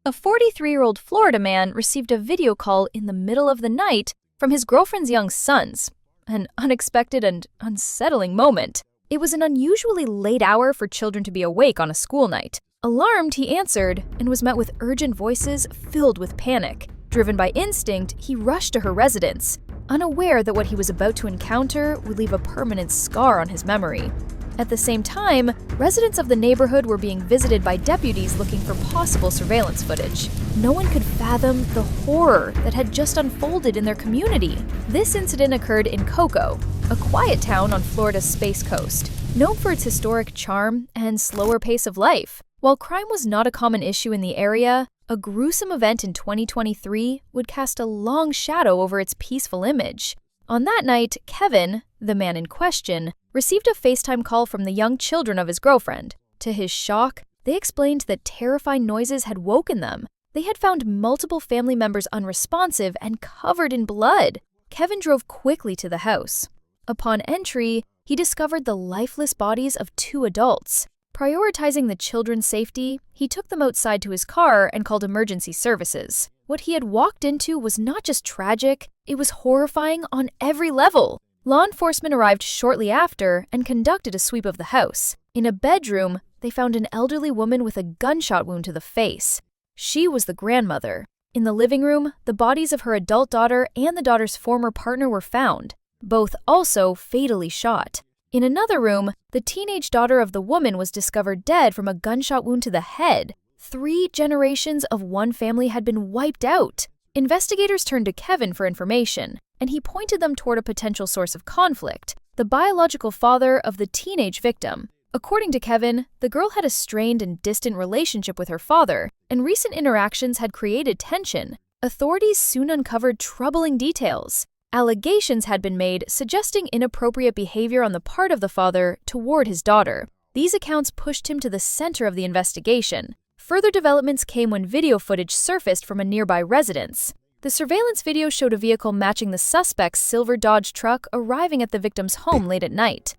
A 43-year-old Florida man received a video call in the middle of the night from his girlfriend's young sons. An unexpected and unsettling moment. It was an unusually late hour for children to be awake on a school night. Alarmed, he answered and was met with urgent voices filled with panic. Driven by instinct, he rushed to her residence, unaware that what he was about to encounter would leave a permanent scar on his memory. At the same time, residents of the neighborhood were being visited by deputies looking for possible surveillance footage. No one could fathom the horror that had just unfolded in their community. This incident occurred in Cocoa, a quiet town on Florida's Space Coast, known for its historic charm and slower pace of life. While crime was not a common issue in the area, a gruesome event in 2023 would cast a long shadow over its peaceful image. On that night, Kevin, the man in question, received a FaceTime call from the young children of his girlfriend. To his shock, they explained that terrifying noises had woken them. They had found multiple family members unresponsive and covered in blood. Kevin drove quickly to the house. Upon entry, he discovered the lifeless bodies of 2 adults. Prioritizing the children's safety, he took them outside to his car and called emergency services. What he had walked into was not just tragic, it was horrifying on every level. Law enforcement arrived shortly after and conducted a sweep of the house. In a bedroom, they found an elderly woman with a gunshot wound to the face. She was the grandmother. In the living room, the bodies of her adult daughter and the daughter's former partner were found, both also fatally shot. In another room, the teenage daughter of the woman was discovered dead from a gunshot wound to the head. 3 generations of one family had been wiped out. Investigators turned to Kevin for information, and he pointed them toward a potential source of conflict, the biological father of the teenage victim. According to Kevin, the girl had a strained and distant relationship with her father, and recent interactions had created tension. Authorities soon uncovered troubling details. Allegations had been made suggesting inappropriate behavior on the part of the father toward his daughter. These accounts pushed him to the center of the investigation. Further developments came when video footage surfaced from a nearby residence. The surveillance video showed a vehicle matching the suspect's silver Dodge truck arriving at the victim's home late at night.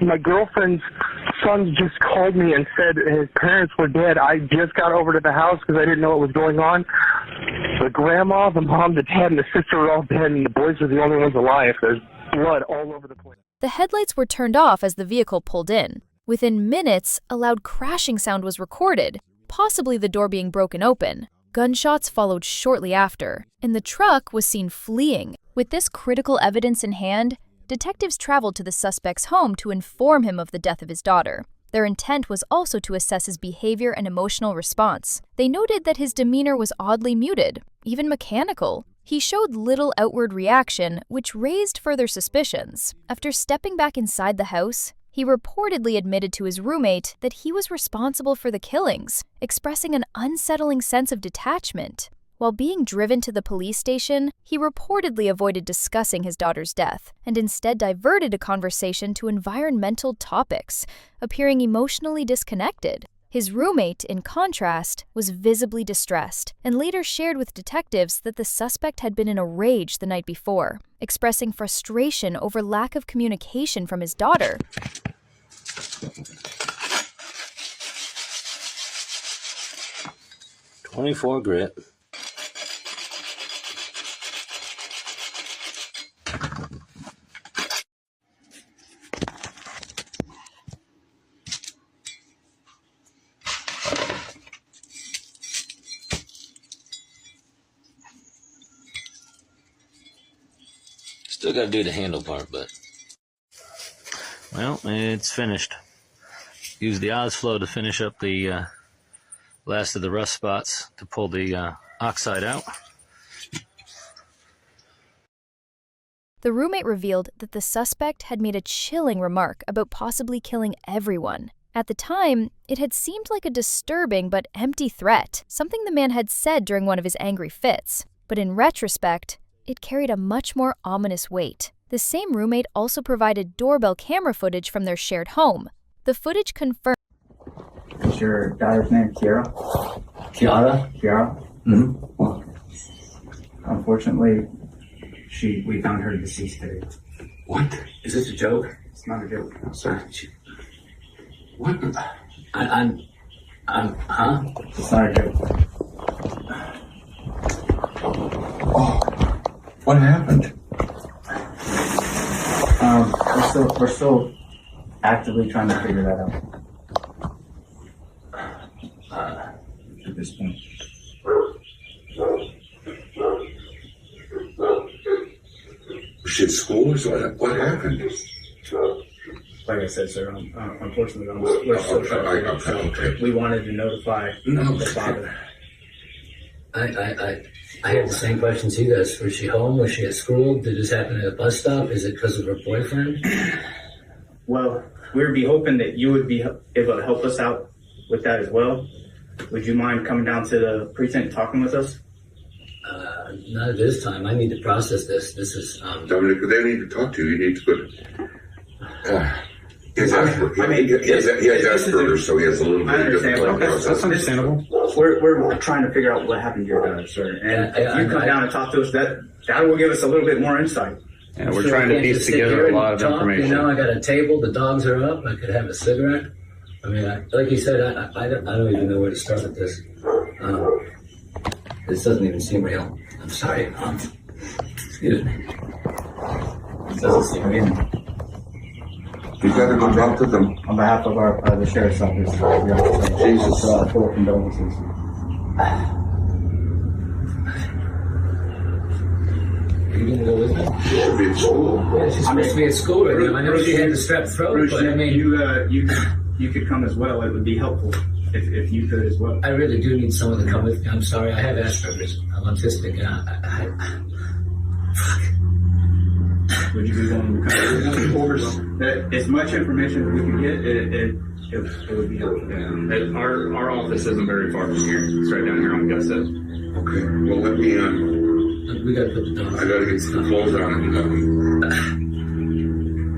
My girlfriend's son just called me and said his parents were dead. I just got over to the house because I didn't know what was going on. The grandma, the mom, the dad, and the sister were all dead, and the boys were the only ones alive. There's blood all over the place. The headlights were turned off as the vehicle pulled in. Within minutes, a loud crashing sound was recorded, possibly the door being broken open. Gunshots followed shortly after, and the truck was seen fleeing. With this critical evidence in hand, detectives traveled to the suspect's home to inform him of the death of his daughter. Their intent was also to assess his behavior and emotional response. They noted that his demeanor was oddly muted, even mechanical. He showed little outward reaction, which raised further suspicions. After stepping back inside the house, he reportedly admitted to his roommate that he was responsible for the killings, expressing an unsettling sense of detachment. While being driven to the police station, he reportedly avoided discussing his daughter's death and instead diverted a conversation to environmental topics, appearing emotionally disconnected. His roommate, in contrast, was visibly distressed and later shared with detectives that the suspect had been in a rage the night before, expressing frustration over lack of communication from his daughter. .24 grit. Still got to do the handle part, but... Well, it's finished. Use the Osflow to finish up the last of the rust spots to pull the oxide out. The roommate revealed that the suspect had made a chilling remark about possibly killing everyone. At the time, it had seemed like a disturbing but empty threat, something the man had said during one of his angry fits. But in retrospect, it carried a much more ominous weight. The same roommate also provided doorbell camera footage from their shared home. The footage confirmed... Is your daughter's name Kiara? Kiara? Kiara? Mm-hmm. Well, unfortunately, we found her deceased today. What? Is this a joke? It's not a joke. Sorry. What? I'm Huh? It's not a joke. Oh, what happened? We're still actively trying to figure that out. At this point. Was she at school or something? What happened? Like I said, sir, unfortunately, we're still trying to figure it out. Okay. We wanted to notify the father. I had the same questions you guys. Was she home? Was she at school? Did this happen at a bus stop? Is it because of her boyfriend? Well, we would be hoping that you would be able to help us out with that as well. Would you mind coming down to the precinct and talking with us? Not at this time. I need to process this. This is, Dominic, they need to talk to you. You need to go. He has Asperger's, so he has a little bit of difficulty processing. That's understandable. We're trying to figure out what happened to your daughter, sir. And if you come down and talk to us, that will give us a little bit more insight. Yeah, we're trying to piece together a lot of information. You know, I got a table, the dogs are up, I could have a cigarette. I mean, like you said, I don't even know where to start with this. This doesn't even seem real. I'm sorry. Excuse me. It doesn't seem real. You gotta go talk to them. On behalf of the sheriff's office, we have to say Jesus. full condolences. Are you gonna go with me? She should be at school. Yeah, she's supposed to be at school right now. I know she had the strep throat, Bruce, but I mean... you could come as well. It would be helpful if you could as well. I really do need someone to come with me. I'm sorry, I have Asperger's. I'm autistic. Fuck. Would you be willing to come over as much information as we can get? It would be helpful. Yeah. Our office isn't very far from here. It's right down here on Gusset. Okay. Well, let me. We gotta put the dog. I gotta get some clothes on.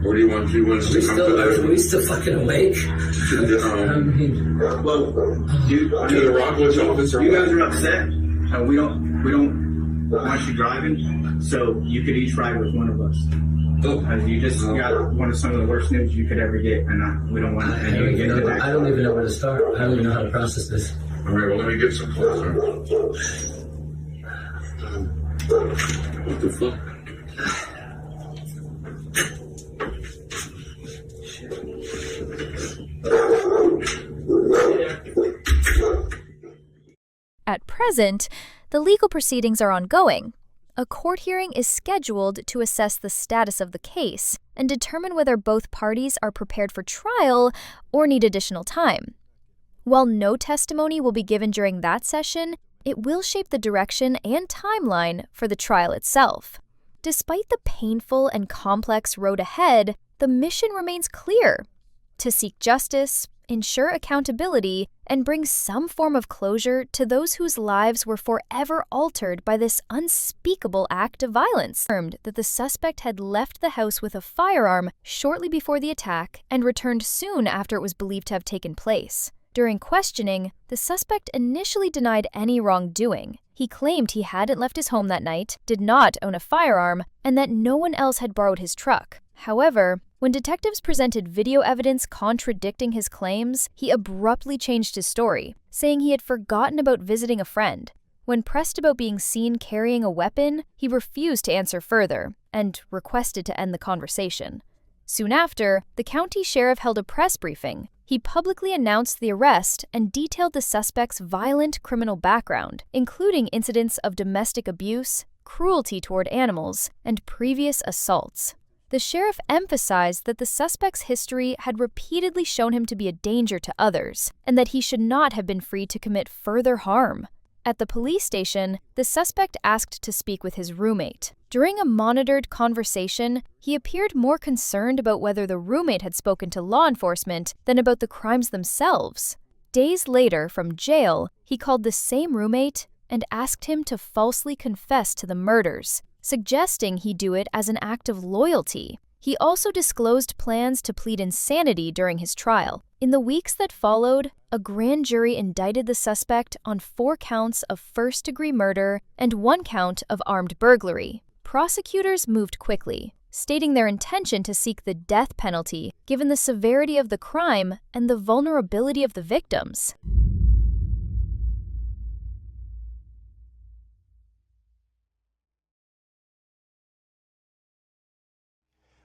What do you want to do? Want us to come to Are we still fucking awake? the, I mean, Well, to the Rockledge office? Or you what? guys are upset. We don't want you driving, so you could each ride with one of us. You just got some of the worst news you could ever get, and we don't want to get into that. I don't even know where to start. I don't even know how to process this. All right. Well, let me get some clothes on. What the fuck? At present, the legal proceedings are ongoing. A court hearing is scheduled to assess the status of the case and determine whether both parties are prepared for trial or need additional time. While no testimony will be given during that session, it will shape the direction and timeline for the trial itself. Despite the painful and complex road ahead, the mission remains clear: to seek justice, ensure accountability, and bring some form of closure to those whose lives were forever altered by this unspeakable act of violence. Confirmed that the suspect had left the house with a firearm shortly before the attack and returned soon after it was believed to have taken place. During questioning, the suspect initially denied any wrongdoing. He claimed he hadn't left his home that night, did not own a firearm, and that no one else had borrowed his truck. However, when detectives presented video evidence contradicting his claims, he abruptly changed his story, saying he had forgotten about visiting a friend. When pressed about being seen carrying a weapon, he refused to answer further and requested to end the conversation. Soon after, the county sheriff held a press briefing. He publicly announced the arrest and detailed the suspect's violent criminal background, including incidents of domestic abuse, cruelty toward animals, and previous assaults. The sheriff emphasized that the suspect's history had repeatedly shown him to be a danger to others, and that he should not have been free to commit further harm. At the police station, the suspect asked to speak with his roommate. During a monitored conversation, he appeared more concerned about whether the roommate had spoken to law enforcement than about the crimes themselves. Days later, from jail, he called the same roommate and asked him to falsely confess to the murders, suggesting he do it as an act of loyalty. He also disclosed plans to plead insanity during his trial. In the weeks that followed, a grand jury indicted the suspect on 4 counts of first-degree murder and 1 count of armed burglary. Prosecutors moved quickly, stating their intention to seek the death penalty given the severity of the crime and the vulnerability of the victims.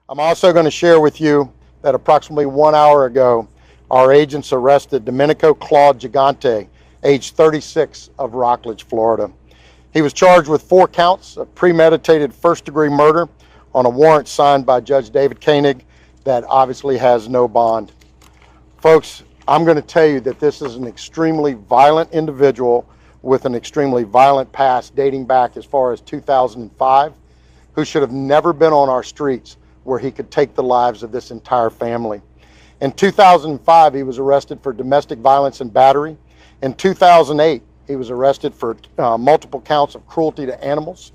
I'm also going to share with you that approximately 1 hour ago, our agents arrested Domenico Claude Gigante, age 36, of Rockledge, Florida. He was charged with 4 counts of premeditated first-degree murder on a warrant signed by Judge David Koenig that obviously has no bond. Folks, I'm going to tell you that this is an extremely violent individual with an extremely violent past dating back as far as 2005, who should have never been on our streets where he could take the lives of this entire family. In 2005, he was arrested for domestic violence and battery. In 2008, he was arrested for multiple counts of cruelty to animals.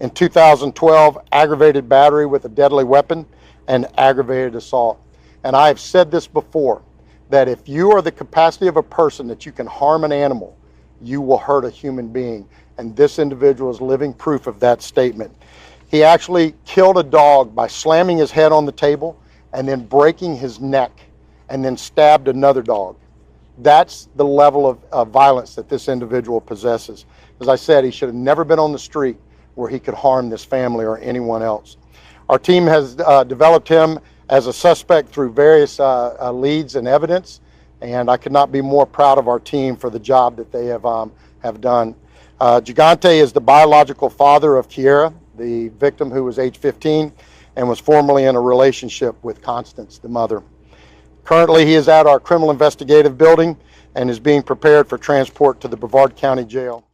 In 2012, aggravated battery with a deadly weapon and aggravated assault. And I have said this before, that if you are the capacity of a person that you can harm an animal, you will hurt a human being. And this individual is living proof of that statement. He actually killed a dog by slamming his head on the table and then breaking his neck and then stabbed another dog. That's the level of violence that this individual possesses. As I said, he should have never been on the street where he could harm this family or anyone else. Our team has developed him as a suspect through various leads and evidence, and I could not be more proud of our team for the job that they have done. Gigante is the biological father of Kiera, the victim who was age 15 and was formerly in a relationship with Constance, the mother. Currently, he is at our criminal investigative building and is being prepared for transport to the Brevard County Jail.